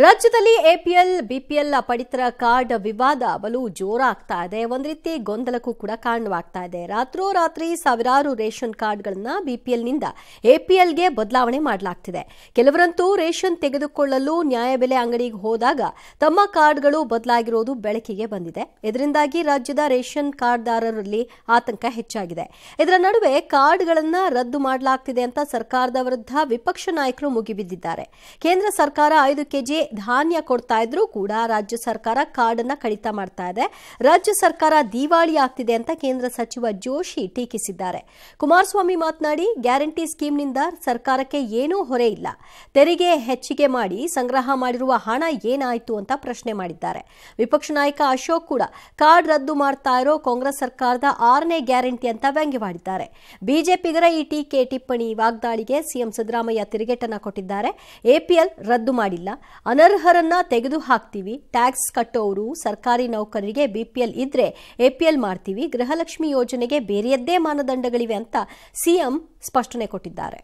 ರಾಜ್ಯದಲ್ಲಿ APL BPL ಪಡಿತರ card ವಿವಾದ ಬಲು ಜೋರಾಗ್ತಾ ಇದೆ. ಒಂದು ರೀತಿ ಗೊಂದಲಕ್ಕೂ ಕೂಡ ಕಾರಣವಾಗ್ತಾ ಇದೆ. ರಾತ್ರೋರಾತ್ರಿ ಸಾವಿರಾರು ರೇಷನ್ ಕಾರ್ಡ್ಗಳನ್ನ ಬಿಪಿಎಲ್ನಿಂದ ಎಪಿಎಲ್ಗೆ ಬದಲಾವಣೆ ಮಾಡಲಾಗ್ತಿದೆ. ಕೆಲವರಂತೂ ರೇಷನ್ ತೆಗೆದುಕೊಳ್ಳಲು ನ್ಯಾಯಬೆಲೆ ಅಂಗಡಿಗೆ ಹೋದಾಗ ತಮ್ಮ ಕಾರ್ಡ್ಗಳು ಬದಲಾಗಿರೋದು ಬೆಳಕಿಗೆ ಬಂದಿದೆ. ಇದರಿಂದಾಗಿ ರಾಜ್ಯದ ರೇಷನ್ ಕಾರ್ಡ್ದಾರರಲ್ಲಿ ಆತಂಕ ಹೆಚ್ಚಾಗಿದೆ. ಇದರ ನಡುವೆ ಕಾರ್ಡ್ಗಳನ್ನ ರದ್ದು ಮಾಡಲಾಗ್ತಿದೆ ಅಂತ ಸರ್ಕಾರದ ವಿರುದ್ಧ ವಿಪಕ್ಷ ನಾಯಕರು ಮುಗಿಬಿದ್ದಿದ್ದಾರೆ. ಕೇಂದ್ರ ಸರ್ಕಾರ 5 ಕೆಜಿ ಧಾನ್ಯ ಕೊಡ್ತಾ ಇದ್ರೂ ಕೂಡ ರಾಜ್ಯ ಸರ್ಕಾರ ಕಾರ್ಡ್ ಅನ್ನ ಕಡಿತ ಮಾಡ್ತಾ ಇದೆ. ರಾಜ್ಯ ಸರ್ಕಾರ ದಿವಾಳಿ ಆಗ್ತಿದೆ ಅಂತ ಕೇಂದ್ರ ಸಚಿವ ಜೋಶಿ ಟೀಕಿಸಿದ್ದಾರೆ. ಕುಮಾರಸ್ವಾಮಿ ಮಾತನಾಡಿ, ಗ್ಯಾರಂಟಿ ಸ್ಕೀಮ್ನಿಂದ ಸರ್ಕಾರಕ್ಕೆ ಏನೂ ಹೊರೆ ಇಲ್ಲ, ತೆರಿಗೆ ಹೆಚ್ಚಿಗೆ ಮಾಡಿ ಸಂಗ್ರಹ ಮಾಡಿರುವ ಹಣ ಏನಾಯಿತು ಅಂತ ಪ್ರಶ್ನೆ ಮಾಡಿದ್ದಾರೆ. ವಿಪಕ್ಷ ನಾಯಕ ಅಶೋಕ್ ಕೂಡ ಕಾರ್ಡ್ ರದ್ದು ಮಾಡ್ತಾ ಇರೋ ಕಾಂಗ್ರೆಸ್ ಸರ್ಕಾರದ 6ನೇ ಗ್ಯಾರಂಟಿ ಅಂತ ವ್ಯಂಗ್ಯವಾಡಿದ್ದಾರೆ. ಬಿಜೆಪಿಗರ ಈ ಟೀಕೆ ಟಿಪ್ಪಣಿ ವಾಗ್ದಾಳಿಗೆ ಸಿಎಂ ಸಿದ್ದರಾಮಯ್ಯ ತಿರುಗೇಟನ್ನ ಕೊಟ್ಟಿದ್ದಾರೆ. ಎಪಿಎಲ್ ರದ್ದು ಮಾಡಿಲ್ಲ, ಅನರ್ಹರನ್ನ ತೆಗೆದು ಹಾಕ್ತೀವಿ, ಟ್ಯಾಕ್ಸ್ ಕಟ್ಟೋರು ಸರ್ಕಾರಿ ನೌಕರರಿಗೆ ಬಿಪಿಎಲ್ ಇದ್ರೆ ಎಪಿಎಲ್ ಮಾಡ್ತೀವಿ, ಗೃಹಲಕ್ಷ್ಮಿ ಯೋಜನೆಗೆ ಬೇರೆಯದ್ದೇ ಮಾನದಂಡಗಳಿವೆ ಅಂತ ಸಿಎಂ ಸ್ಪಷ್ಟನೆ ಕೊಟ್ಟಿದ್ದಾರೆ.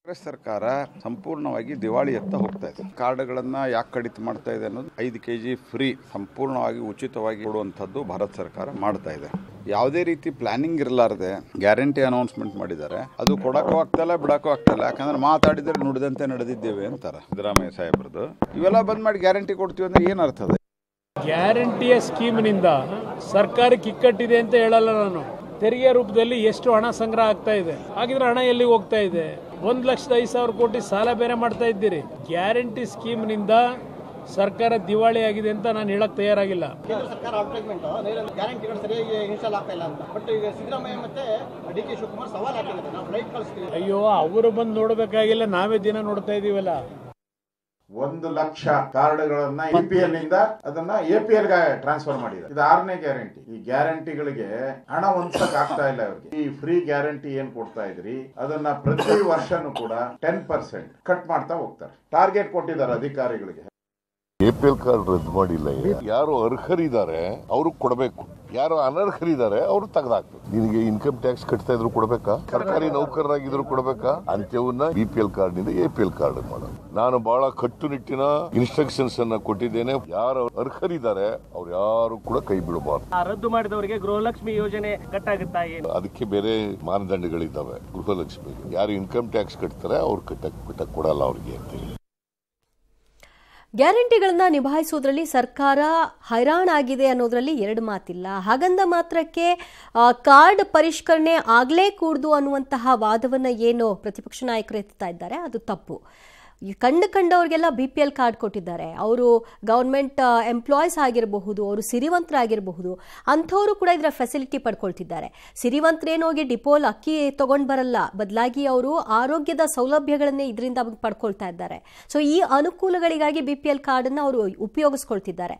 ಕಾಂಗ್ರೆಸ್ ಸರ್ಕಾರ ಸಂಪೂರ್ಣವಾಗಿ ದಿವಾಳಿಯತ್ತ ಹೋಗ್ತಾ ಇದೆ. ಕಾರ್ಡ್ಗಳನ್ನ ಯಾಕೆ ಕಡಿತ ಮಾಡ್ತಾ ಇದೆ ಅನ್ನೋದು 5 ಕೆಜಿ ಫ್ರೀ ಸಂಪೂರ್ಣವಾಗಿ ಉಚಿತವಾಗಿ ಕೊಡುವಂಥದ್ದು ಭಾರತ ಸರ್ಕಾರ ಮಾಡ್ತಾ ಇದೆ. ಯಾವುದೇ ರೀತಿ ಪ್ಲಾನಿಂಗ್ ಇರಲಾರದೆ ಗ್ಯಾರಂಟಿ ಅನೌನ್ಸ್ಮೆಂಟ್ ಮಾಡಿದ್ದಾರೆ. ಅದು ಕೊಡಕ್ಕೂ ಆಗ್ತಲ್ಲ, ಬಿಡಕ್ಕೂ ಆಗ್ತಲ್ಲ. ಯಾಕಂದ್ರೆ ಮಾತಾಡಿದ್ರೆ ನುಡಿದಂತೆ ನಡೆದಿದ್ದೇವೆ ಅಂತಾರೆ ಸಿದ್ದರಾಮಯ್ಯ ಸಾಹೇಬ್ರದ್ದು. ಇವೆಲ್ಲ ಬಂದ್ ಮಾಡಿ ಗ್ಯಾರಂಟಿ ಕೊಡ್ತೀವಿ ಅಂದ್ರೆ ಏನ್ ಅರ್ಥ ಇದೆ? ಗ್ಯಾರಂಟಿಯ ಸ್ಕೀಮ್ನಿಂದ ಸರ್ಕಾರಕ್ಕೆ ಇಕ್ಕಟ್ಟಿದೆ ಅಂತ ಹೇಳಲ್ಲ ನಾನು. ತೆರಿಗೆ ರೂಪದಲ್ಲಿ ಎಷ್ಟು ಹಣ ಸಂಗ್ರಹ ಆಗ್ತಾ ಇದೆ, ಹಾಗಿದ್ರೆ ಹಣ ಎಲ್ಲಿ ಹೋಗ್ತಾ ಇದೆ? 1,05,000 ಕೋಟಿ ಸಾಲ ಬೇರೆ ಮಾಡ್ತಾ ಇದ್ದೀರಿ. ಗ್ಯಾರಂಟಿ ಸ್ಕೀಮ್ನಿಂದ ಸರ್ಕಾರ ದಿವಾಳಿ ಆಗಿದೆ ಅಂತ ನಾನು ಹೇಳಕ್ ತಯಾರಾಗಿಲ್ಲ. ಕೇಂದ್ರ ಸರ್ಕಾರ ಗ್ಯಾರಂಟಿಗಳು ಸರಿಯಾಗಿ ಇನ್ಸ್ಟಾಲ್ ಆಗ್ತಾ ಇಲ್ಲ ಅಂತ. ಬಟ್ ಈಗ ಸಿದ್ದರಾಮಯ್ಯ ಮತ್ತೆ ಡಿ.ಕೆ. ಶಿವಕುಮಾರ್ ಸವಾಲ್ ಹಾಕಿದ್ದಾರೆ, ನಾವು ಫ್ಲೈಟ್ ಕಳಿಸ್ತೀವಿ. ಅಯ್ಯೋ, ಅವರು ಬಂದು ನೋಡಬೇಕಾಗಿಲ್ಲ, ನಾವೇ ದಿನ ನೋಡ್ತಾ ಇದೀವಲ್ಲ. 1 ಲಕ್ಷ ಕಾರ್ಡ್ಗಳನ್ನ ಎಪಿಎಲ್ ನಿಂದ ಅದನ್ನ ಎಪಿಎಲ್ ಗೆ ಟ್ರಾನ್ಸ್ಫರ್ ಮಾಡಿದ್ದಾರೆ. ಇದು 6ನೇ ಗ್ಯಾರಂಟಿ. ಈ ಗ್ಯಾರಂಟಿಗಳಿಗೆ ಹಣ ಹೊಂದಕ್ ಆಗ್ತಾ ಇಲ್ಲ ಅವ್ರಿಗೆ. ಈ ಫ್ರೀ ಗ್ಯಾರಂಟಿ ಏನ್ ಕೊಡ್ತಾ ಇದ್ರಿ ಅದನ್ನ ಪ್ರತಿ ವರ್ಷನೂ ಕೂಡ 10% ಕಟ್ ಮಾಡ್ತಾ ಹೋಗ್ತಾರೆ. ಟಾರ್ಗೆಟ್ ಕೊಟ್ಟಿದ್ದಾರೆ ಅಧಿಕಾರಿಗಳಿಗೆ. ಎಪಿಎಲ್ ಕಾರ್ಡ್ ರದ್ದು ಮಾಡಿಲ್ಲ. ಯಾರು ಅರ್ಹರಿದ್ದಾರೆ ಅವರು ಕೊಡಬೇಕು, ಯಾರು ಅನರ್ಹರಿದ್ದಾರೆ ಅವರು ತೆಗೆದಾಕ್ಬೇಕು. ನಿನಗೆ ಇನ್ಕಮ್ ಟ್ಯಾಕ್ಸ್ ಕಟ್ತಾ ಇದ್ರು ಕೊಡಬೇಕಾ, ಸರ್ಕಾರಿ ನೌಕರರಾಗಿದ್ರು ಕೊಡಬೇಕಾ? ಅಂತ್ಯವನ್ನ ಬಿಪಿಎಲ್ ಕಾರ್ಡ್ ನಿಂದ ಎಪಿಎಲ್ ಕಾರ್ಡ್ ಮಾಡೋದು. ನಾನು ಬಹಳ ಕಟ್ಟುನಿಟ್ಟಿನ ಇನ್ಸ್ಟ್ರಕ್ಷನ್ಸ್ ಅನ್ನ ಕೊಟ್ಟಿದ್ದೇನೆ. ಯಾರು ಅರ್ಹರಿದ್ದಾರೆ ಅವ್ರು ಯಾರು ಕೂಡ ಕೈ ಬಿಡಬಾರ್ದು. ರದ್ದು ಮಾಡಿದವರಿಗೆ ಗೃಹಲಕ್ಷ್ಮಿ ಯೋಜನೆ ಕಟ್ಟಾಗುತ್ತಾ? ಅದಕ್ಕೆ ಬೇರೆ ಮಾನದಂಡಗಳಿದ್ದಾವೆ. ಗೃಹಲಕ್ಷ್ಮಿ ಯಾರು ಇನ್ಕಮ್ ಟ್ಯಾಕ್ಸ್ ಕಟ್ತಾರೆ ಅವ್ರು ಕಟ್ಟಕ್ ಕೊಡಲ್ಲ ಅವ್ರಿಗೆ ಅಂತ ಹೇಳಿ. ಗ್ಯಾರಂಟಿಗಳನ್ನ ನಿಭಾಯಿಸೋದ್ರಲ್ಲಿ ಸರ್ಕಾರ ಹೈರಾಣಾಗಿದೆ ಅನ್ನೋದ್ರಲ್ಲಿ ಎರಡು ಮಾತಿಲ್ಲ. ಹಾಗಂದ ಮಾತ್ರಕ್ಕೆ ಕಾರ್ಡ್ ಪರಿಷ್ಕರಣೆ ಆಗಲೇ ಕೂಡ್ದು ಅನ್ನುವಂತಹ ವಾದವನ್ನ ಏನು ಪ್ರತಿಪಕ್ಷ ನಾಯಕರು ಎತ್ತಾ ಇದ್ದಾರೆ, ಅದು ತಪ್ಪು. ಕಂಡವ್ರಿಗೆಲ್ಲ ಬಿಪಿಎಲ್ ಕಾರ್ಡ್ ಕೊಟ್ಟಿದ್ದಾರೆ. ಅವರು ಗೌರ್ಮೆಂಟ್ ಎಂಪ್ಲಾಯೀಸ್ ಆಗಿರಬಹುದು, ಅವರು ಸಿರಿವಂತರಾಗಿರಬಹುದು, ಅಂಥವರು ಕೂಡ ಇದರ ಫೆಸಿಲಿಟಿ ಪಡ್ಕೊಳ್ತಿದ್ದಾರೆ. ಸಿರಿವಂತರೇನೋಗಿ ಡಿಪೋಲ್ ಅಕ್ಕಿ ತಗೊಂಡು ಬರಲ್ಲ, ಬದಲಾಗಿ ಅವರು ಆರೋಗ್ಯದ ಸೌಲಭ್ಯಗಳನ್ನೇ ಇದರಿಂದ ಪಡ್ಕೊಳ್ತಾ ಇದ್ದಾರೆ. ಸೊ ಈ ಅನುಕೂಲಗಳಿಗಾಗಿ ಬಿಪಿಎಲ್ ಕಾರ್ಡನ್ನು ಅವರು ಉಪಯೋಗಿಸ್ಕೊಳ್ತಿದ್ದಾರೆ.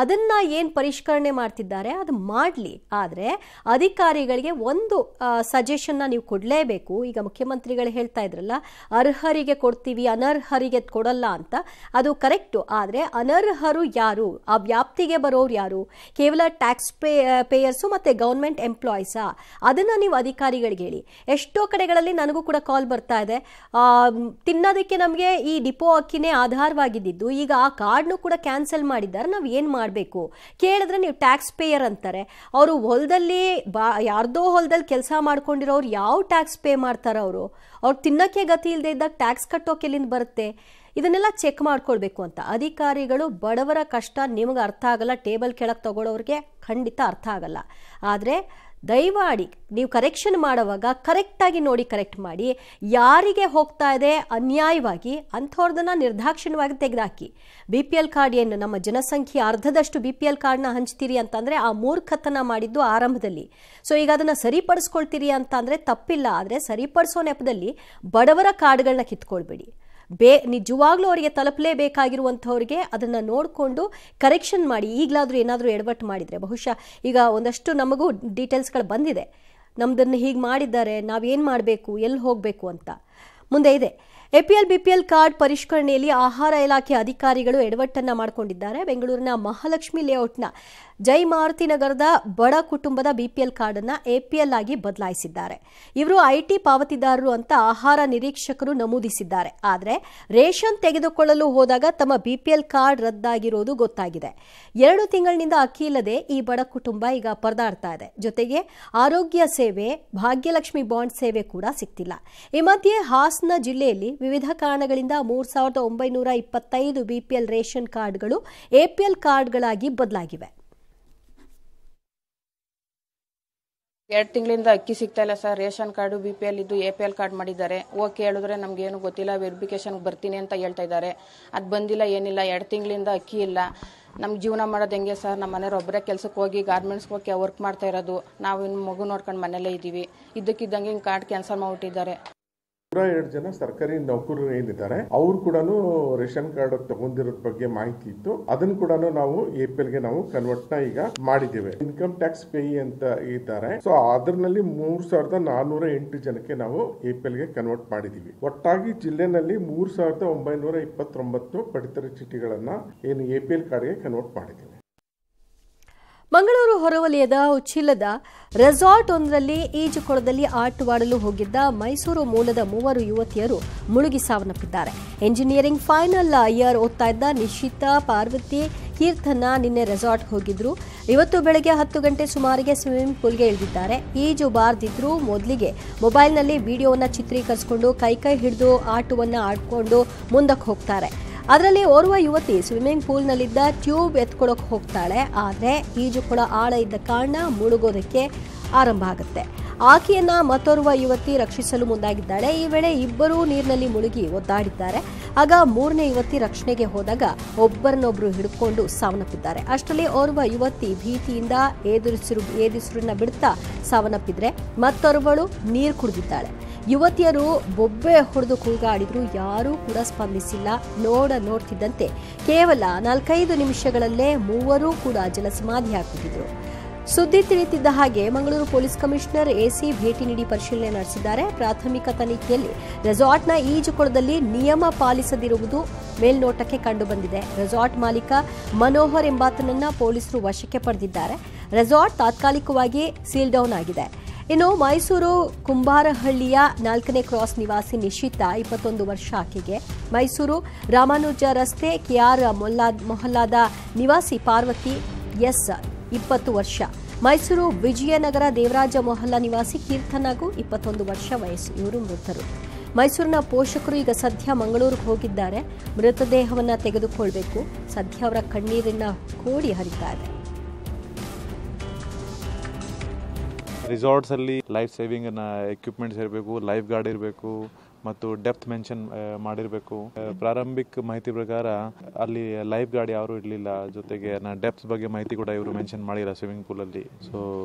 ಅದನ್ನ ಏನು ಪರಿಷ್ಕರಣೆ ಮಾಡ್ತಿದ್ದಾರೆ ಅದು ಮಾಡಲಿ. ಆದರೆ ಅಧಿಕಾರಿಗಳಿಗೆ ಒಂದು ಸಜೆಷನ್ನ ನೀವು ಕೊಡಲೇಬೇಕು. ಈಗ ಮುಖ್ಯಮಂತ್ರಿಗಳು ಹೇಳ್ತಾ ಇದ್ರಲ್ಲ, ಅರ್ಹರಿಗೆ ಕೊಡ್ತೀವಿ, ಅನರ್ಹರಿಗೆ ಕೊಡಲ್ಲ ಅಂತ. ಅದು ಕರೆಕ್ಟು. ಆದರೆ ಅನರ್ಹರು ಯಾರು, ಆ ವ್ಯಾಪ್ತಿಗೆ ಬರೋರು ಯಾರು? ಕೇವಲ ಟ್ಯಾಕ್ಸ್ ಪೇಯರ್ಸು ಮತ್ತೆ ಗೌರ್ಮೆಂಟ್ ಎಂಪ್ಲಾಯೀಸಾ? ಅದನ್ನ ನೀವು ಅಧಿಕಾರಿಗಳಿಗೆ ಹೇಳಿ. ಎಷ್ಟೋ ಕಡೆಗಳಲ್ಲಿ ನನಗೂ ಕೂಡ ಕಾಲ್ ಬರ್ತಾ ಇದೆ, ತಿನ್ನೋದಕ್ಕೆ ನಮಗೆ ಈ ಡಿಪೋ ಅಕ್ಕಿನೇ ಆಧಾರವಾಗಿದ್ದು, ಈಗ ಆ ಕಾರ್ಡ್ನು ಕೂಡ ಕ್ಯಾನ್ಸಲ್ ಮಾಡಿದ್ದಾರೆ, ನಾವು ಏನು ಮಾಡಬೇಕು ಕೇಳಿದ್ರೆ ನೀವು ಟ್ಯಾಕ್ಸ್ ಪೇಯರ್ ಅಂತಾರೆ. ಅವರು ಹೊಲದಲ್ಲಿ ಯಾರ್ದೋ ಹೊಲದಲ್ಲಿ ಕೆಲಸ ಮಾಡ್ಕೊಂಡಿರೋರು ಯಾವ ಟ್ಯಾಕ್ಸ್ ಪೇ ಮಾಡ್ತಾರೆ? ಅವ್ರು ತಿನ್ನಕ್ಕೆ ಗತಿ ಇಲ್ಲದೆ ಇದ್ದಾಗ ಟ್ಯಾಕ್ಸ್ ಕಟ್ಟೋಕೆ ಎಲ್ಲಿಂದ ಬರುತ್ತೆ? ಇದನ್ನೆಲ್ಲ ಚೆಕ್ ಮಾಡ್ಕೊಳ್ಬೇಕು ಅಂತ. ಅಧಿಕಾರಿಗಳು ಬಡವರ ಕಷ್ಟ ನಿಮಗೆ ಅರ್ಥ ಆಗಲ್ಲ, ಟೇಬಲ್ ಕೆಳಗೆ ತಗೊಳ್ಳೋರಿಗೆ ಖಂಡಿತ ಅರ್ಥ ಆಗಲ್ಲ. ಆದರೆ ದಯಮಾಡಿ ನೀವು ಕರೆಕ್ಷನ್ ಮಾಡುವಾಗ ಕರೆಕ್ಟಾಗಿ ನೋಡಿ ಕರೆಕ್ಟ್ ಮಾಡಿ. ಯಾರಿಗೆ ಹೋಗ್ತಾ ಇದೆ ಅನ್ಯಾಯವಾಗಿ ಅಂಥವ್ರದನ್ನ ನಿರ್ದಾಕ್ಷಿಣ್ಯವಾಗಿ ತೆಗೆದುಹಾಕಿ. ಬಿಪಿಎಲ್ ಕಾರ್ಡ್ ಏನು ನಮ್ಮ ಜನಸಂಖ್ಯೆ ಅರ್ಧದಷ್ಟು ಬಿಪಿಎಲ್ ಕಾರ್ಡ್ನ ಹಂಚ್ತೀರಿ ಅಂತಂದರೆ ಆ ಮೂರ್ಖತನ ಮಾಡಿದ್ದು ಆರಂಭದಲ್ಲಿ. ಸೊ ಈಗ ಅದನ್ನು ಸರಿಪಡಿಸ್ಕೊಳ್ತೀರಿ ಅಂತ ಅಂದರೆ ತಪ್ಪಿಲ್ಲ. ಆದರೆ ಸರಿಪಡಿಸೋ ನೆಪದಲ್ಲಿ ಬಡವರ ಕಾರ್ಡ್ಗಳನ್ನ ಕಿತ್ಕೊಳ್ಬೇಡಿ. ನಿಜವಾಗ್ಲೂ ಅವರಿಗೆ ತಲುಪಲೇಬೇಕಾಗಿರುವಂಥವ್ರಿಗೆ ಅದನ್ನು ನೋಡಿಕೊಂಡು ಕರೆಕ್ಷನ್ ಮಾಡಿ. ಈಗಲಾದರೂ ಏನಾದರೂ ಎಡವಟ್ಟು ಮಾಡಿದರೆ ಬಹುಶಃ ಈಗ ಒಂದಷ್ಟು ನಮಗೂ ಡೀಟೇಲ್ಸ್ಗಳು ಬಂದಿದೆ, ನಮ್ಮದನ್ನು ಹೀಗೆ ಮಾಡಿದ್ದಾರೆ, ನಾವೇನು ಮಾಡಬೇಕು, ಎಲ್ಲಿ ಹೋಗಬೇಕು ಅಂತ ಮುಂದೆ ಇದೆ. ಎಪಿಎಲ್ ಬಿಪಿಎಲ್ ಕಾರ್ಡ್ ಪರಿಷ್ಕರಣೆಯಲ್ಲಿ ಆಹಾರ ಇಲಾಖೆ ಅಧಿಕಾರಿಗಳು ಎಡವಟ್ಟನ್ನ ಮಾಡಿಕೊಂಡಿದ್ದಾರೆ. ಬೆಂಗಳೂರಿನ ಮಹಾಲಕ್ಷ್ಮಿ ಲೇಔಟ್ನ ಜೈ ಮಾರುತಿ ನಗರದ ಬಡ ಕುಟುಂಬದ ಬಿಪಿಎಲ್ ಕಾರ್ಡ್ ಅನ್ನು ಎಪಿಎಲ್ ಆಗಿ ಬದಲಾಯಿಸಿದ್ದಾರೆ. ಇವರು ಐಟಿ ಪಾವತಿದಾರರು ಅಂತ ಆಹಾರ ನಿರೀಕ್ಷಕರು ನಮೂದಿಸಿದ್ದಾರೆ. ಆದರೆ ರೇಷನ್ ತೆಗೆದುಕೊಳ್ಳಲು ಹೋದಾಗ ತಮ್ಮ ಬಿಪಿಎಲ್ ಕಾರ್ಡ್ ರದ್ದಾಗಿರೋದು ಗೊತ್ತಾಗಿದೆ. 2 ತಿಂಗಳಿನಿಂದ ಅಕ್ಕಿ ಇಲ್ಲದೆ ಈ ಬಡ ಕುಟುಂಬ ಈಗ ಪರದಾಡ್ತಾ ಇದೆ. ಜೊತೆಗೆ ಆರೋಗ್ಯ ಸೇವೆ, ಭಾಗ್ಯಲಕ್ಷ್ಮಿ ಬಾಂಡ್ ಸೇವೆ ಕೂಡ ಸಿಗ್ತಿಲ್ಲ. ಈ ಮಧ್ಯೆ ಹಾಸನ ಜಿಲ್ಲೆಯಲ್ಲಿ ವಿವಿಧ ಕಾರಣಗಳಿಂದ 3925 ಬಿಪಿಎಲ್ ರೇಷನ್ ಕಾರ್ಡ್ಗಳು ಎಪಿಎಲ್ ಕಾರ್ಡ್ಗಳಾಗಿ ಬದಲಾಗಿವೆ. 2 ತಿಂಗಳಿಂದ ಅಕ್ಕಿ ಸಿಗ್ತಾ ಇಲ್ಲ ಸರ್. ರೇಷನ್ ಕಾರ್ಡು ಬಿಪಿಎಲ್ ಇದ್ದು ಎಪಿಎಲ್ ಕಾರ್ಡ್ ಮಾಡಿದ್ದಾರೆ. ಓಕೆ ಹೇಳಿದ್ರೆ ನಮ್ಗೆ ಏನು ಗೊತ್ತಿಲ್ಲ, ವೆರಿಫಿಕೇಶನ್ ಬರ್ತೀನಿ ಅಂತ ಹೇಳ್ತಾ ಇದ್ದಾರೆ. ಅದು ಬಂದಿಲ್ಲ, ಏನಿಲ್ಲ. 2 ತಿಂಗಳಿಂದ ಅಕ್ಕಿ ಇಲ್ಲ. ನಮ್ಗೆ ಜೀವನ ಮಾಡೋದು ಹೆಂಗೆ ಸರ್? ನಮ್ಮ ಮನೆಯವ್ರು ಒಬ್ಬರೇ ಕೆಲಸಕ್ಕೆ ಹೋಗಿ ಗಾರ್ಮೆಂಟ್ಸ್ಗೆ ಹೋಗಿ ವರ್ಕ್ ಮಾಡ್ತಾ ಇರೋದು. ನಾವು ಇನ್ನು ಮಗು ನೋಡ್ಕೊಂಡು ಮನೆಯಲ್ಲೇ ಇದ್ದೀವಿ. ಇದ್ದಕ್ಕಿದ್ದಂಗೆ ಹಿಂಗೆ ಕಾರ್ಡ್ ಕ್ಯಾನ್ಸಲ್ ಮಾಡಿಬಿಟ್ಟಿದ್ದಾರೆ. 102 ಜನ ಸರ್ಕಾರಿ ನೌಕರರು ಏನಿದ್ದಾರೆ ಅವರು ಕೂಡ ರೇಷನ್ ಕಾರ್ಡ್ ತಗೊಂಡಿರೋದ್ ಬಗ್ಗೆ ಮಾಹಿತಿ ಇತ್ತು. ಅದನ್ನು ಕೂಡ ನಾವು ಎಪಿಎಲ್ ಗೆ ನಾವು ಕನ್ವರ್ಟ್ ನ ಈಗ ಮಾಡಿದ್ದೇವೆ. ಇನ್ಕಮ್ ಟ್ಯಾಕ್ಸ್ ಪೇ ಅಂತ ಇದ್ದಾರೆ. ಸೊ ಅದರಲ್ಲಿ 3408 ಜನಕ್ಕೆ ನಾವು ಎಪಿಎಲ್ ಗೆ ಕನ್ವರ್ಟ್ ಮಾಡಿದೀವಿ. ಒಟ್ಟಾಗಿ ಜಿಲ್ಲೆನಲ್ಲಿ 3929 ಪಡಿತರ ಚೀಟಿಗಳನ್ನ ಏನು ಎಪಿಎಲ್ ಕಾರ್ಡ್ಗೆ ಕನ್ವರ್ಟ್ ಮಾಡಿದ್ದೀವಿ. ಮಂಗಳೂರು ಹೊರವಲಯದ ಉಚ್ಚಿಲದ ರೆಸಾರ್ಟ್ ಒಂದರಲ್ಲಿ ಈಜುಕೊಳದಲ್ಲಿ ಆಟವಾಡಲು ಹೋಗಿದ್ದ ಮೈಸೂರು ಮೂಲದ 3 ಯುವತಿಯರು ಮುಳುಗಿ ಸಾವನ್ನಪ್ಪಿದ್ದಾರೆ. ಎಂಜಿನಿಯರಿಂಗ್ ಫೈನಲ್ ಇಯರ್ ಓದ್ತಾ ಇದ್ದ ನಿಶಿತಾ, ಪಾರ್ವತಿ, ಕೀರ್ತನ ನಿನ್ನೆ ರೆಸಾರ್ಟ್ ಹೋಗಿದ್ರು. ಇವತ್ತು ಬೆಳಗ್ಗೆ 10 ಗಂಟೆ ಸುಮಾರಿಗೆ ಸ್ವಿಮ್ಮಿಂಗ್ ಪೂಲ್ಗೆ ಇಳಿದಿದ್ದಾರೆ. ಈಜು ಬಾರ್ದಿದ್ರು. ಮೊದಲಿಗೆ ಮೊಬೈಲ್ನಲ್ಲಿ ವಿಡಿಯೋವನ್ನು ಚಿತ್ರೀಕರಿಸಿಕೊಂಡು ಕೈ ಹಿಡಿದು ಆಟವನ್ನು ಆಡ್ಕೊಂಡು ಮುಂದಕ್ಕೆ ಹೋಗ್ತಾರೆ. ಅದರಲ್ಲಿ ಓರ್ವ ಯುವತಿ ಸ್ವಿಮ್ಮಿಂಗ್ ಪೂಲ್ನಲ್ಲಿದ್ದ ಟ್ಯೂಬ್ ಎತ್ಕೊಳ್ಳೋಕೆ ಹೋಗ್ತಾಳೆ. ಆದರೆ ಈಜುಕೊಳ ಆಳ ಇದ್ದ ಕಾರಣ ಮುಳುಗೋದಕ್ಕೆ ಆರಂಭ ಆಗುತ್ತೆ. ಆಕೆಯನ್ನ ಮತ್ತೋರ್ವ ಯುವತಿ ರಕ್ಷಿಸಲು ಮುಂದಾಗಿದ್ದಾಳೆ. ಈ ವೇಳೆ ಇಬ್ಬರೂ ನೀರಿನಲ್ಲಿ ಮುಳುಗಿ ಒದ್ದಾಡಿದ್ದಾರೆ. ಆಗ 3ನೇ ಯುವತಿ ರಕ್ಷಣೆಗೆ ಹೋದಾಗ ಒಬ್ಬರನ್ನೊಬ್ಬರು ಹಿಡ್ಕೊಂಡು ಸಾವನ್ನಪ್ಪಿದ್ದಾರೆ. ಅಷ್ಟರಲ್ಲಿ ಓರ್ವ ಯುವತಿ ಭೀತಿಯಿಂದ ಏದುಸಿರನ್ನ ಬಿಡ್ತಾ ಸಾವನ್ನಪ್ಪಿದ್ರೆ ಮತ್ತೋರ್ವಳು ನೀರು ಕುಡಿದಿದ್ದಾಳೆ. ಯುವತಿಯರು ಬೊಬ್ಬೆ ಹೊಡೆದು ಕೂಗಾಡಿದ್ರು. ಯಾರೂ ಕೂಡ ಸ್ಪಂದಿಸಿಲ್ಲ. ನೋಡ್ತಿದ್ದಂತೆ ಕೇವಲ 4-5 ನಿಮಿಷಗಳಲ್ಲೇ 3 ಕೂಡ ಜಲಸಮಾಧಿ ಹಾಕುತ್ತಿದ್ರು. ಸುದ್ದಿ ತಿಳಿಯುತ್ತಿದ್ದ ಹಾಗೆ ಮಂಗಳೂರು ಪೊಲೀಸ್ ಕಮಿಷನರ್ ಎಸಿ ಭೇಟಿ ನೀಡಿ ಪರಿಶೀಲನೆ ನಡೆಸಿದ್ದಾರೆ. ಪ್ರಾಥಮಿಕ ತನಿಖೆಯಲ್ಲಿ ರೆಸಾರ್ಟ್ನ ಈಜುಕೊಳದಲ್ಲಿ ನಿಯಮ ಪಾಲಿಸದಿರುವುದು ಮೇಲ್ನೋಟಕ್ಕೆ ಕಂಡುಬಂದಿದೆ. ರೆಸಾರ್ಟ್ ಮಾಲೀಕ ಮನೋಹರ್ ಎಂಬಾತನನ್ನ ಪೊಲೀಸರು ವಶಕ್ಕೆ ಪಡೆದಿದ್ದಾರೆ. ರೆಸಾರ್ಟ್ ತಾತ್ಕಾಲಿಕವಾಗಿ ಸೀಲ್ ಡೌನ್ ಆಗಿದೆ. ಇನ್ನು ಮೈಸೂರು ಕುಂಬಾರಹಳ್ಳಿಯ 4ನೇ ಕ್ರಾಸ್ ನಿವಾಸಿ ನಿಶಿತಾ 21 ವರ್ಷ ಆಕೆಗೆ, ಮೈಸೂರು ರಾಮಾನುಜ ರಸ್ತೆ ಕೆಆರ್ ಮೊಹಲ್ಲಾದ ನಿವಾಸಿ ಪಾರ್ವತಿ ಎಸ್ 20 ವರ್ಷ, ಮೈಸೂರು ವಿಜಯನಗರ ದೇವರಾಜ ಮೊಹಲ್ಲಾ ನಿವಾಸಿ ಕೀರ್ತನಗೂ 21 ವರ್ಷ ವಯಸ್ಸು. ಇವರು ಮೃತರು. ಮೈಸೂರಿನ ಪೋಷಕರು ಈಗ ಸದ್ಯ ಮಂಗಳೂರಿಗೆ ಹೋಗಿದ್ದಾರೆ. ಮೃತದೇಹವನ್ನು ತೆಗೆದುಕೊಳ್ಬೇಕು. ಸದ್ಯ ಅವರ ಕಣ್ಣೀರಿನ ಕೋಡಿ ಹರಿತಾ ಇದೆ. ರಿಸಾರ್ಟ್ಸ್ ಅಲ್ಲಿ ಲೈಫ್ ಸೇವಿಂಗ್ ಎಕ್ವಿಪ್ಮೆಂಟ್ಸ್ ಇರಬೇಕು, ಲೈಫ್ ಗಾರ್ಡ್ ಇರಬೇಕು ಮತ್ತು ಡೆಪ್ತ್ ಮೆನ್ಷನ್ ಮಾಡಿರಬೇಕು. ಪ್ರಾರಂಭಿಕ ಮಾಹಿತಿ ಪ್ರಕಾರ ಅಲ್ಲಿ ಲೈಫ್ ಗಾರ್ಡ್ ಯಾರು ಇರಲಿಲ್ಲ. ಜೊತೆಗೆ ಡೆಪ್ತ್ ಬಗ್ಗೆ ಮಾಹಿತಿ ಕೂಡ ಇವರು ಮೆನ್ಷನ್ ಮಾಡಿಲ್ಲ ಸ್ವಿಮ್ಮಿಂಗ್ ಪೂಲ್ ಅಲ್ಲಿ. ಸೊ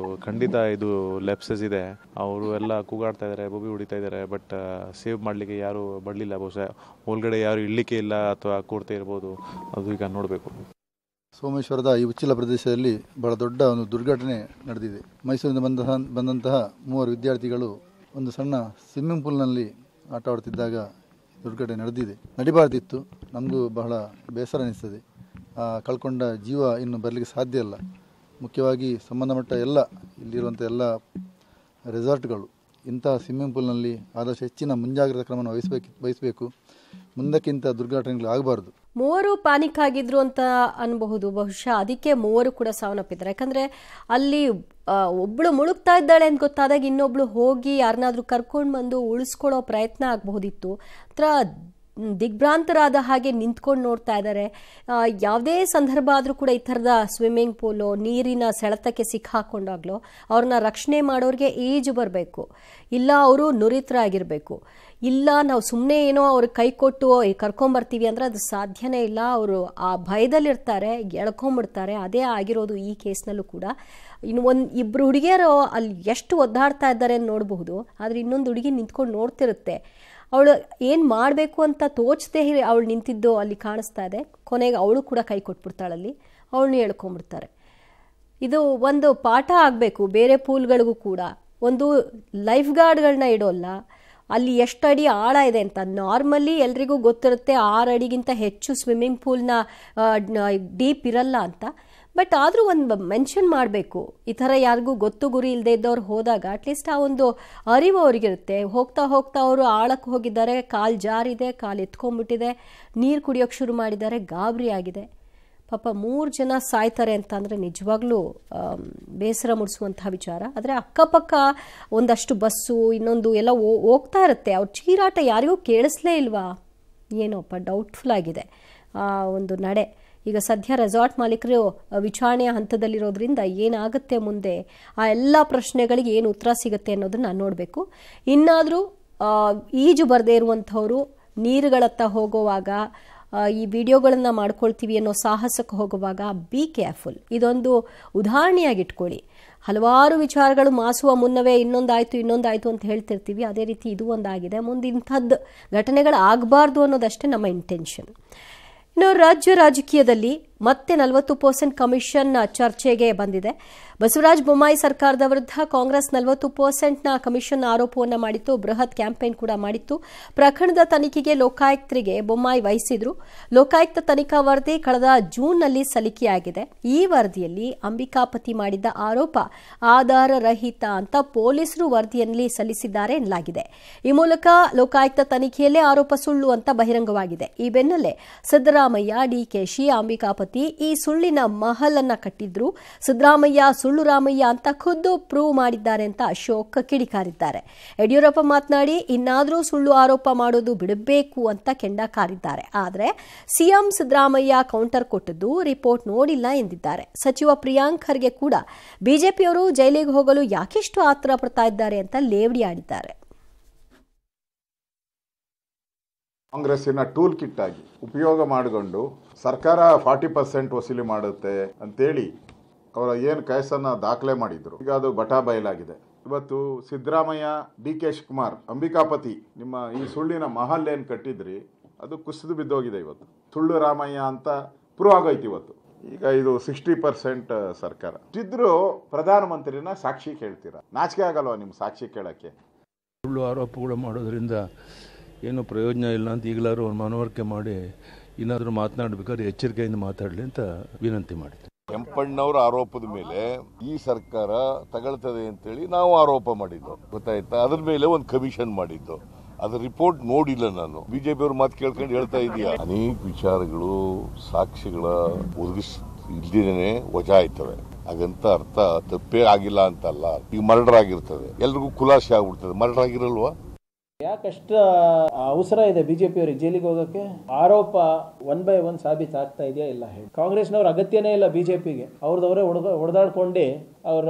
ಖಂಡಿತ ಇದು ಲೆಪ್ಸಸ್ ಇದೆ. ಅವರು ಎಲ್ಲ ಕೂಗಾಡ್ತಾ ಇದ್ದಾರೆ, ಬೊಬ್ಬಿ ಹೊಡಿತಾ ಇದ್ದಾರೆ. ಬಟ್ ಸೇವ್ ಮಾಡಲಿಕ್ಕೆ ಯಾರು ಬರಲಿಲ್ಲ. ಬಹುಶಃ ಒಳಗಡೆ ಯಾರು ಇಳ್ಲಿಕ್ಕೆ ಇಲ್ಲ ಅಥವಾ ಕೂಡ್ತಾ ಇರ್ಬೋದು. ಅದು ಈಗ ನೋಡಬೇಕು. ಸೋಮೇಶ್ವರದ ಈ ಉಚ್ಚಿಲ ಪ್ರದೇಶದಲ್ಲಿ ಬಹಳ ದೊಡ್ಡ ಒಂದು ದುರ್ಘಟನೆ ನಡೆದಿದೆ. ಮೈಸೂರಿನಿಂದ ಬಂದಂತಹ 3 ವಿದ್ಯಾರ್ಥಿಗಳು ಒಂದು ಸಣ್ಣ ಸ್ವಿಮ್ಮಿಂಗ್ ಪೂಲ್ನಲ್ಲಿ ಆಟ ಆಡ್ತಿದ್ದಾಗ ದುರ್ಘಟನೆ ನಡಿಬಾರ್ದಿತ್ತು. ನಮಗೂ ಬಹಳ ಬೇಸರ ಅನಿಸ್ತದೆ. ಕಳ್ಕೊಂಡ ಜೀವ ಇನ್ನು ಬರಲಿಕ್ಕೆ ಸಾಧ್ಯ ಇಲ್ಲ. ಮುಖ್ಯವಾಗಿ ಸಂಬಂಧಪಟ್ಟ ಇಲ್ಲಿರುವಂಥ ಎಲ್ಲ ರೆಸಾರ್ಟ್ಗಳು ಇಂತಹ ಸ್ವಿಮ್ಮಿಂಗ್ ಪೂಲ್ನಲ್ಲಿ ಆದಷ್ಟು ಹೆಚ್ಚಿನ ಮುಂಜಾಗ್ರತಾ ಕ್ರಮವನ್ನು ವಹಿಸಬೇಕು. ಮುಂದಕ್ಕಿಂತ ದುರ್ಘಟನೆಗಳು ಆಗಬಾರ್ದು. 3 ಪ್ಯಾನಿಕ್ ಆಗಿದ್ರು ಅಂತ ಅನ್ಬಹುದು. ಬಹುಶಃ ಅದಕ್ಕೆ 3 ಕೂಡ ಸಾವನ್ನಪ್ಪಿದ್ದಾರೆ. ಯಾಕಂದ್ರೆ ಅಲ್ಲಿ ಒಬ್ಳು ಮುಳುಗ್ತಾ ಇದ್ದಾಳೆ ಅಂತ ಗೊತ್ತಾದಾಗ ಇನ್ನೊಬ್ಳು ಹೋಗಿ ಯಾರನ್ನಾದ್ರೂ ಕರ್ಕೊಂಡು ಬಂದು ಉಳಿಸ್ಕೊಳ್ಳೋ ಪ್ರಯತ್ನ ಆಗಬಹುದಿತ್ತು. ದಿಗ್ಭ್ರಾಂತರಾದ ಹಾಗೆ ನಿಂತ್ಕೊಂಡು ನೋಡ್ತಾ ಇದ್ದಾರೆ. ಯಾವುದೇ ಸಂದರ್ಭ ಆದರೂ ಕೂಡ ಈ ಥರದ ಸ್ವಿಮ್ಮಿಂಗ್ ಪೂಲು ನೀರಿನ ಸೆಳೆತಕ್ಕೆ ಸಿಕ್ಕಾಕೊಂಡಾಗ್ಲೋ ಅವ್ರನ್ನ ರಕ್ಷಣೆ ಮಾಡೋರಿಗೆ ಈಜು ಬರಬೇಕು, ಇಲ್ಲ ಅವರು ನುರಿತರಾಗಿರಬೇಕು, ಇಲ್ಲ ನಾವು ಸುಮ್ಮನೆ ಏನೋ ಅವ್ರಿಗೆ ಕೈ ಕೊಟ್ಟು ಕರ್ಕೊಂಬರ್ತೀವಿ ಅಂದರೆ ಅದು ಸಾಧ್ಯನೇ ಇಲ್ಲ. ಅವರು ಆ ಭಯದಲ್ಲಿರ್ತಾರೆ, ಎಳ್ಕೊಂಬಿಡ್ತಾರೆ. ಅದೇ ಆಗಿರೋದು ಈ ಕೇಸ್ನಲ್ಲೂ ಕೂಡ. ಇನ್ನು ಇಬ್ಬರು ಹುಡುಗಿಯರು ಅಲ್ಲಿ ಎಷ್ಟು ಒದ್ದಾಡ್ತಾ ಇದ್ದಾರೆ ಅಂತ ನೋಡಬಹುದು. ಆದರೆ ಇನ್ನೊಂದು ಹುಡುಗಿ ನಿಂತ್ಕೊಂಡು ನೋಡ್ತಿರುತ್ತೆ. ಅವಳು ಏನು ಮಾಡಬೇಕು ಅಂತ ತೋಚದೆ ಅವಳು ನಿಂತಿದ್ದು ಅಲ್ಲಿ ಕಾಣಿಸ್ತಾ ಇದೆ. ಕೊನೆಗೆ ಅವಳು ಕೂಡ ಕೈ ಕೊಟ್ಬಿಡ್ತಾಳಲ್ಲಿ, ಅವಳನ್ನ ಎಳ್ಕೊಂಬಿಡ್ತಾರೆ. ಇದು ಒಂದು ಪಾಠ ಆಗಬೇಕು ಬೇರೆ ಪೂಲ್ಗಳಿಗೂ ಕೂಡ. ಒಂದು ಲೈಫ್ ಗಾರ್ಡ್ಗಳನ್ನ ಇಡೋಲ್ಲ, ಅಲ್ಲಿ ಎಷ್ಟು ಅಡಿ ಆಳ ಇದೆ ಅಂತ. ನಾರ್ಮಲಿ ಎಲ್ರಿಗೂ ಗೊತ್ತಿರುತ್ತೆ 6 ಅಡಿಗಿಂತ ಹೆಚ್ಚು ಸ್ವಿಮ್ಮಿಂಗ್ ಪೂಲ್ನ ಡೀಪ್ ಇರಲ್ಲ ಅಂತ. ಬಟ್ ಆದರೂ ಒಂದು ಮೆನ್ಷನ್ ಮಾಡಬೇಕು. ಈ ಥರ ಯಾರಿಗೂ ಗೊತ್ತು ಗುರಿ ಇಲ್ಲದೆ ಇದ್ದವ್ರು ಹೋದಾಗ ಅಟ್ಲೀಸ್ಟ್ ಆ ಒಂದು ಅರಿವು ಅವ್ರಿಗಿರುತ್ತೆ. ಹೋಗ್ತಾ ಹೋಗ್ತಾ ಅವರು ಆಳಕ್ಕೆ ಹೋಗಿದ್ದಾರೆ, ಕಾಲು ಜಾರಿದೆ, ಕಾಲು ಎತ್ಕೊಂಡ್ಬಿಟ್ಟಿದೆ, ನೀರು ಕುಡಿಯೋಕ್ಕೆ ಶುರು ಮಾಡಿದ್ದಾರೆ, ಗಾಬರಿ ಆಗಿದೆ. ಪಾಪ 3 ಜನ ಸಾಯ್ತಾರೆ ಅಂತಂದರೆ ನಿಜವಾಗ್ಲೂ ಬೇಸರ ಮೂಡಿಸುವಂತಹ ವಿಚಾರ. ಆದರೆ ಅಕ್ಕಪಕ್ಕ ಒಂದಷ್ಟು ಬಸ್ಸು ಇನ್ನೊಂದು ಎಲ್ಲ ಹೋಗ್ತಾ ಇರುತ್ತೆ. ಅವ್ರ ಚೀರಾಟ ಯಾರಿಗೂ ಕೇಳಿಸ್ಲೇ ಇಲ್ವಾ ಏನೋಪ್ಪ, ಡೌಟ್ಫುಲ್ ಆಗಿದೆ ಆ ಒಂದು ನಡೆ. ಈಗ ಸದ್ಯ ರೆಸಾರ್ಟ್ ಮಾಲೀಕರು ವಿಚಾರಣೆಯ ಹಂತದಲ್ಲಿರೋದ್ರಿಂದ ಏನಾಗುತ್ತೆ ಮುಂದೆ, ಆ ಎಲ್ಲ ಪ್ರಶ್ನೆಗಳಿಗೆ ಏನು ಉತ್ತರ ಸಿಗುತ್ತೆ ಅನ್ನೋದನ್ನು ನೋಡಬೇಕು. ಇನ್ನಾದರೂ ಈಜು ಬರದೇ ಇರುವಂಥವರು ನೀರುಗಳತ್ತ ಹೋಗುವಾಗ, ಈ ವಿಡಿಯೋಗಳನ್ನು ಮಾಡ್ಕೊಳ್ತೀವಿ ಅನ್ನೋ ಸಾಹಸಕ್ಕೆ ಹೋಗುವಾಗ ಬಿ ಕೇರ್ಫುಲ್. ಇದೊಂದು ಉದಾಹರಣೆಯಾಗಿಟ್ಕೊಳ್ಳಿ. ಹಲವಾರು ವಿಚಾರಗಳು ಮಾಸುವ ಮುನ್ನವೇ ಇನ್ನೊಂದಾಯಿತು ಅಂತ ಹೇಳ್ತಿರ್ತೀವಿ. ಅದೇ ರೀತಿ ಇದು ಒಂದಾಗಿದೆ. ಮುಂದೆ ಇಂಥದ್ದು ಘಟನೆಗಳು ಆಗಬಾರ್ದು ಅನ್ನೋದಷ್ಟೇ ನಮ್ಮ ಇಂಟೆನ್ಷನ್. ಇನ್ನು ರಾಜ್ಯ ರಾಜಕೀಯದಲ್ಲಿ ಮತ್ತೆ 40% ಕಮಿಷನ್ ಚರ್ಚೆಗೆ ಬಂದಿದೆ. ಬಸವರಾಜ ಬೊಮ್ಮಾಯಿ ಸರ್ಕಾರದ ವಿರುದ್ಧ ಕಾಂಗ್ರೆಸ್ 40% ಕಮಿಷನ್ ಆರೋಪವನ್ನು ಮಾಡಿತ್ತು. ಬೃಹತ್ ಕ್ಯಾಂಪೇನ್ ಕೂಡ ಮಾಡಿತ್ತು. ಪ್ರಕರಣದ ತನಿಖೆಗೆ ಲೋಕಾಯುಕ್ತರಿಗೆ ಬೊಮ್ಮಾಯಿ ವಹಿಸಿದ್ರು. ಲೋಕಾಯುಕ್ತ ತನಿಖಾ ವರದಿ ಕಳೆದ ಜೂನ್ನಲ್ಲಿ ಸಲ್ಲಿಕೆಯಾಗಿದೆ. ಈ ವರದಿಯಲ್ಲಿ ಅಂಬಿಕಾಪತಿ ಮಾಡಿದ್ದ ಆರೋಪ ಆಧಾರ ರಹಿತ ಅಂತ ಪೊಲೀಸರು ವರದಿಯಲ್ಲಿ ಸಲ್ಲಿಸಿದ್ದಾರೆ ಎನ್ನಲಾಗಿದೆ. ಈ ಮೂಲಕ ಲೋಕಾಯುಕ್ತ ತನಿಖೆಯಲ್ಲೇ ಆರೋಪ ಸುಳ್ಳು ಅಂತ ಬಹಿರಂಗವಾಗಿದೆ. ಈ ಬೆನ್ನಲ್ಲೇ ಸಿದ್ದರಾಮಯ್ಯ, ಡಿಕೆಶಿ, ಅಂಬಿಕಾಪತಿ ಈ ಸುಳ್ಳಿನ ಮಹಲನ್ನ ಕಟ್ಟಿದ್ರು. ಸಿದ್ದರಾಮಯ್ಯ ಸುಳ್ಳು ರಾಮಯ್ಯ ಅಂತ ಖುದ್ದು ಪ್ರೂವ್ ಮಾಡಿದ್ದಾರೆ ಅಂತ ಅಶೋಕ್ ಕಿಡಿಕಾರಿದ್ದಾರೆ. ಯಡಿಯೂರಪ್ಪ ಮಾತನಾಡಿ ಇನ್ನಾದರೂ ಸುಳ್ಳು ಆರೋಪ ಮಾಡೋದು ಬಿಡಬೇಕು ಅಂತ ಕೆಂಡ ಕಾರಿದ್ದಾರೆ. ಆದರೆ ಸಿಎಂ ಸಿದ್ದರಾಮಯ್ಯ ಕೌಂಟರ್ ಕೊಟ್ಟದ್ದು ರಿಪೋರ್ಟ್ ನೋಡಿಲ್ಲ ಎಂದಿದ್ದಾರೆ. ಸಚಿವ ಪ್ರಿಯಾಂಕ್ ಖರ್ಗೆ ಕೂಡ ಬಿಜೆಪಿಯವರು ಜೈಲಿಗೆ ಹೋಗಲು ಯಾಕೆಷ್ಟು ಆತರ ಪಡ್ತಾ ಇದ್ದಾರೆ ಅಂತ ಲೇವಡಿ ಆಡಿದ್ದಾರೆ. ಕಾಂಗ್ರೆಸ್ಸಿನ ಟೂಲ್ ಕಿಟ್ ಆಗಿ ಉಪಯೋಗ ಮಾಡಿಕೊಂಡು ಸರ್ಕಾರ 40% ವಸೂಲಿ ಮಾಡುತ್ತೆ ಅಂತೇಳಿ ಅವರ ಏನು ಕೇಸನ್ನು ದಾಖಲೆ ಮಾಡಿದ್ರು. ಈಗ ಅದು ಬಟಾ ಬಯಲಾಗಿದೆ. ಇವತ್ತು ಸಿದ್ದರಾಮಯ್ಯ, ಡಿ.ಕೆ. ಶಿವಕುಮಾರ್, ಅಂಬಿಕಾಪತಿ ನಿಮ್ಮ ಈ ಸುಳ್ಳಿನ ಮಹಲ್ ಏನು ಕಟ್ಟಿದ್ರಿ ಅದು ಕುಸಿದು ಬಿದ್ದೋಗಿದೆ. ಇವತ್ತು ಸುಳ್ಳು ರಾಮಯ್ಯ ಅಂತ ಪ್ರೂವ್ ಆಗೋಯ್ತು. ಇವತ್ತು ಈಗ ಇದು 60% ಸರ್ಕಾರ ಇದ್ರೂ ಪ್ರಧಾನಮಂತ್ರಿನ ಸಾಕ್ಷಿ ಕೇಳ್ತೀರಾ? ನಾಚಿಕೆ ಆಗಲ್ವಾ ನಿಮ್ಮ ಸಾಕ್ಷಿ ಕೇಳಕ್ಕೆ? ಸುಳ್ಳು ಆರೋಪಗಳು ಮಾಡೋದ್ರಿಂದ ಏನು ಪ್ರಯೋಜನ ಇಲ್ಲ ಅಂತ ಈಗಲಾದ್ರು ಅವ್ರು ಮನವರಿಕೆ ಮಾಡಿ ಏನಾದರೂ ಮಾತನಾಡಬೇಕಾದ್ರೆ ಎಚ್ಚರಿಕೆಯಿಂದ ಮಾತಾಡಲಿ ಅಂತ ವಿನಂತಿ ಮಾಡಿದ್ದೆ. ಕೆಂಪಣ್ಣವರ ಆರೋಪದ ಮೇಲೆ ಈ ಸರ್ಕಾರ ತಗೊಳ್ತದೆ ಅಂತೇಳಿ ನಾವು ಆರೋಪ ಮಾಡಿದ್ದು ಗೊತ್ತಾಯ್ತಾ. ಅದ್ರ ಮೇಲೆ ಒಂದು ಕಮಿಷನ್ ಮಾಡಿದ್ದು. ಅದ್ರ ರಿಪೋರ್ಟ್ ನೋಡಿಲ್ಲ ನಾನು. ಬಿಜೆಪಿ ಅವ್ರ ಮಾತು ಕೇಳ್ಕೊಂಡು ಹೇಳ್ತಾ ಇದೀಯಾ. ಅನೇಕ ವಿಚಾರಗಳು ಸಾಕ್ಷಿಗಳ ಇಲ್ದೇನೆ ವಜಾ ಆಯ್ತವೆ. ಹಾಗಂತ ಅರ್ಥ ತಪ್ಪೇ ಆಗಿಲ್ಲ ಅಂತಲ್ಲ. ಈಗ ಮರ್ಡರ್ ಆಗಿರ್ತದೆ, ಎಲ್ರಿಗೂ ಖುಲಾಸೆ ಆಗ್ಬಿಡ್ತದೆ. ಮರ್ಡರ್ ಆಗಿರಲ್ವಾ? ಯಾಕಷ್ಟ ಅವಸರ ಇದೆ ಬಿಜೆಪಿಯವರಿಗೆ ಜೈಲಿಗೆ ಹೋಗಕ್ಕೆ? ಆರೋಪ 1 by 1 ಸಾಬೀತಾಗ್ತಾ ಇದೆಯಾ ಇಲ್ಲ ಹೇಳಿ. ಕಾಂಗ್ರೆಸ್ನವ್ರ ಅಗತ್ಯನೇ ಇಲ್ಲ ಬಿಜೆಪಿಗೆ. ಅವ್ರದವರೇ ಹೊಡೆದಾಡ್ಕೊಂಡೆ ಅವರ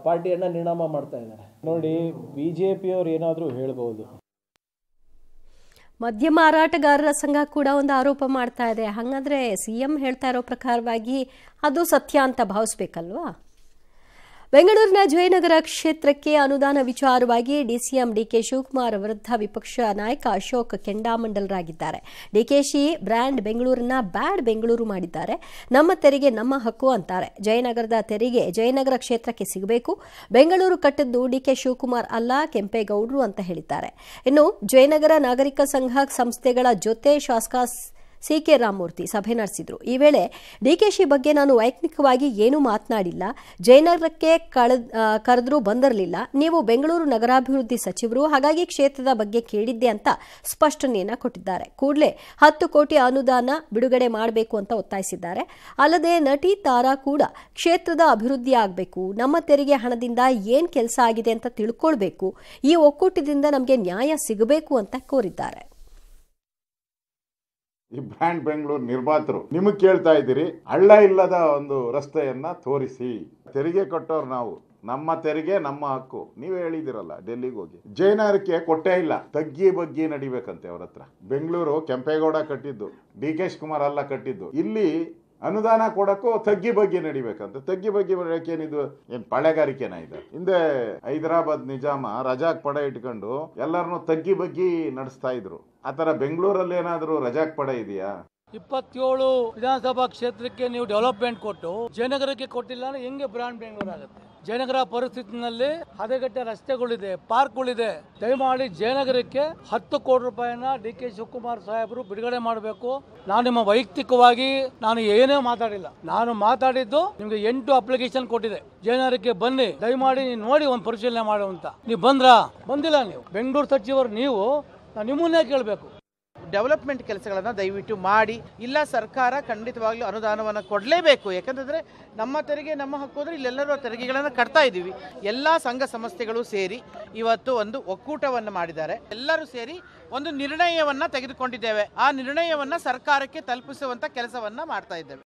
ಪಾರ್ಟಿಯನ್ನ ನಿರ್ನಾಮ ಮಾಡ್ತಾ ಇದ್ದಾರೆ. ನೋಡಿ, ಬಿಜೆಪಿಯವ್ರು ಏನಾದರೂ ಹೇಳ್ಬಹುದು. ಮದ್ಯ ಮಾರಾಟಗಾರರ ಸಂಘ ಕೂಡ ಒಂದು ಆರೋಪ ಮಾಡ್ತಾ ಇದೆ. ಹಾಗಾದ್ರೆ ಸಿಎಂ ಹೇಳ್ತಾ ಇರೋ ಪ್ರಕಾರವಾಗಿ ಅದು ಸತ್ಯ ಅಂತ ಭಾವಿಸ್ಬೇಕಲ್ವಾ? ಬೆಂಗಳೂರಿನ ಜಯನಗರ ಕ್ಷೇತ್ರಕ್ಕೆ ಅನುದಾನ ವಿಚಾರವಾಗಿ ಡಿಸಿಎಂ ಡಿಕೆ ಶಿವಕುಮಾರ್ ವಿರುದ್ಧ ವಿಪಕ್ಷ ನಾಯಕ ಅಶೋಕ್ ಕೆಂಡಾಮಂಡಲರಾಗಿದ್ದಾರೆ. ಡಿಕೆಶಿ ಬ್ರ್ಯಾಂಡ್ ಬೆಂಗಳೂರನ್ನ ಬ್ಯಾಡ್ ಬೆಂಗಳೂರು ಮಾಡಿದ್ದಾರೆ. ನಮ್ಮ ತೆರಿಗೆ ನಮ್ಮ ಹಕ್ಕು ಅಂತಾರೆ. ಜಯನಗರದ ತೆರಿಗೆ ಜಯನಗರ ಕ್ಷೇತ್ರಕ್ಕೆ ಸಿಗಬೇಕು. ಬೆಂಗಳೂರು ಕಟ್ಟಿದ್ದು ಡಿಕೆ ಶಿವಕುಮಾರ್ ಅಲ್ಲ, ಕೆಂಪೇಗೌಡರು ಅಂತ ಹೇಳಿದ್ದಾರೆ. ಇನ್ನು ಜಯನಗರ ನಾಗರಿಕ ಸಂಘ ಸಂಸ್ಥೆಗಳ ಜೊತೆ ಶಾಸಕ ಸಿ.ಕೆ. ರಾಮಮೂರ್ತಿ ಸಭೆ ನಡೆಸಿದ್ರು. ಈ ವೇಳೆ ಡಿಕೆಶಿ ಬಗ್ಗೆ ನಾನು ವೈಯಕ್ತಿಕವಾಗಿ ಏನೂ ಮಾತನಾಡಿಲ್ಲ, ಜಯನಗರಕ್ಕೆ ಕರೆದ್ರೂ ಬಂದಿರಲಿಲ್ಲ, ನೀವು ಬೆಂಗಳೂರು ನಗರಾಭಿವೃದ್ಧಿ ಸಚಿವರು, ಹಾಗಾಗಿ ಕ್ಷೇತ್ರದ ಬಗ್ಗೆ ಕೇಳಿದ್ದೆ ಅಂತ ಸ್ಪಷ್ಟನೆಯನ್ನ ಕೊಟ್ಟಿದ್ದಾರೆ. ಕೂಡಲೇ 10 ಕೋಟಿ ಅನುದಾನ ಬಿಡುಗಡೆ ಮಾಡಬೇಕು ಅಂತ ಒತ್ತಾಯಿಸಿದ್ದಾರೆ. ಅಲ್ಲದೆ ನಟಿ ತಾರಾ ಕೂಡ ಕ್ಷೇತ್ರದ ಅಭಿವೃದ್ಧಿ ಆಗಬೇಕು, ನಮ್ಮ ತೆರಿಗೆ ಹಣದಿಂದ ಏನ್ ಕೆಲಸ ಆಗಿದೆ ಅಂತ ತಿಳ್ಕೊಳ್ಬೇಕು, ಈ ಒಕ್ಕೂಟದಿಂದ ನಮಗೆ ನ್ಯಾಯ ಸಿಗಬೇಕು ಅಂತ ಕೋರಿದ್ದಾರೆ. ಈ ಬ್ರ್ಯಾಂಡ್ ಬೆಂಗಳೂರು ನಿರ್ಮಾತರು ನಿಮಗೆ ಕೇಳ್ತಾ ಇದ್ದೀರಿ, ಹಳ್ಳ ಇಲ್ಲದ ಒಂದು ರಸ್ತೆಯನ್ನ ತೋರಿಸಿ. ತೆರಿಗೆ ಕಟ್ಟೋರು ನಾವು, ನಮ್ಮ ತೆರಿಗೆ ನಮ್ಮ ಹಕ್ಕು. ನೀವೇ ಹೇಳಿದಿರಲ್ಲ ಡೆಲ್ಲಿಗೆ ಹೋಗಿ. ಜಯನಗರಕ್ಕೆ ಕೊಟ್ಟೇ ಇಲ್ಲ, ತಗ್ಗಿ ಬಗ್ಗಿ ನಡಿಬೇಕಂತೆ ಅವ್ರ ಹತ್ರ. ಬೆಂಗಳೂರು ಕೆಂಪೇಗೌಡ ಕಟ್ಟಿದ್ದು, ಡಿ.ಕೆ. ಶಿವಕುಮಾರ್ ಅಲ್ಲ ಕಟ್ಟಿದ್ದು. ಇಲ್ಲಿ ಅನುದಾನ ಕೊಡಕ್ಕೂ ತಗ್ಗಿ ಬಗ್ಗಿ ನಡಿಬೇಕಂತ. ತಗ್ಗಿ ಬಗ್ಗಿ ಏನಿದು ಏನ್ ಪಾಳೆಗಾರಿಕೆನ ಇದು? ಹಿಂದೆ ಹೈದರಾಬಾದ್ ನಿಜಾಮ ರಜಾಕ್ ಪಡೆ ಇಟ್ಕೊಂಡು ಎಲ್ಲರನ್ನು ತಗ್ಗಿ ಬಗ್ಗಿ ನಡೆಸ್ತಾ ಇದ್ರು. ಆತರ ಬೆಂಗಳೂರಲ್ಲಿ ಏನಾದ್ರು ರಜಾಕ್ ಪಡೆ ಇದೆಯಾ? 27 ವಿಧಾನಸಭಾ ಕ್ಷೇತ್ರಕ್ಕೆ ನೀವು ಡೆವಲಪ್ಮೆಂಟ್ ಕೊಟ್ಟು ಜಯನಗರಕ್ಕೆ ಕೊಟ್ಟಿಲ್ಲ ಅಂದ್ರೆ ಹೆಂಗೆ ಬ್ರಾಂಡ್ ಬೆಂಗಳೂರು ಆಗುತ್ತೆ? ಜಯನಗರ ಪರಿಸ್ಥಿತಿನಲ್ಲಿ ಹದಗೆಟ್ಟ ರಸ್ತೆಗಳಿದೆ, ಪಾರ್ಕ್ಗಳಿದೆ. ದಯಮಾಡಿ ಜಯನಗರಕ್ಕೆ 10 ಕೋಟಿ ರೂಪಾಯಿನ ಡಿ ಕೆ ಶಿವಕುಮಾರ್ ಸಾಹೇಬರು ಬಿಡುಗಡೆ ಮಾಡಬೇಕು. ನಾನು ನಿಮ್ಮ ವೈಯಕ್ತಿಕವಾಗಿ ನಾನು ಏನೇ ಮಾತಾಡಿಲ್ಲ. ನಾನು ಮಾತಾಡಿದ್ದು ನಿಮ್ಗೆ 8 ಅಪ್ಲಿಕೇಶನ್ ಕೊಟ್ಟಿದೆ. ಜಯನಗರಕ್ಕೆ ಬನ್ನಿ, ದಯಮಾಡಿ ನೀವು ನೋಡಿ ಒಂದು ಪರಿಶೀಲನೆ ಮಾಡುವಂತ. ನೀವು ಬಂದಿಲ್ಲ. ನೀವು ಬೆಂಗಳೂರು ಸಚಿವರು, ನೀವು ನಿಮ್ಮನ್ನೇ ಕೇಳಬೇಕು. ಡೆವಲಪ್ಮೆಂಟ್ ಕೆಲಸಗಳನ್ನು ದಯವಿಟ್ಟು ಮಾಡಿ. ಇಲ್ಲ, ಸರ್ಕಾರ ಖಂಡಿತವಾಗ್ಲೂ ಅನುದಾನವನ್ನು ಕೊಡಲೇಬೇಕು. ಯಾಕಂತಂದರೆ ನಮ್ಮ ತೆರಿಗೆ ನಮ್ಮ ಹಕ್ಕು ಅಂದರೆ ಇಲ್ಲೆಲ್ಲರೂ ತೆರಿಗೆಗಳನ್ನು ಕಟ್ತಾ ಇದ್ದೀವಿ. ಎಲ್ಲ ಸಂಘ ಸಂಸ್ಥೆಗಳು ಸೇರಿ ಇವತ್ತು ಒಂದು ಒಕ್ಕೂಟವನ್ನು ಮಾಡಿದ್ದಾರೆ. ಎಲ್ಲರೂ ಸೇರಿ ಒಂದು ನಿರ್ಣಯವನ್ನು ತೆಗೆದುಕೊಂಡಿದ್ದೇವೆ. ಆ ನಿರ್ಣಯವನ್ನು ಸರ್ಕಾರಕ್ಕೆ ತಲುಪಿಸುವಂಥ ಕೆಲಸವನ್ನು ಮಾಡ್ತಾ ಇದ್ದೇವೆ.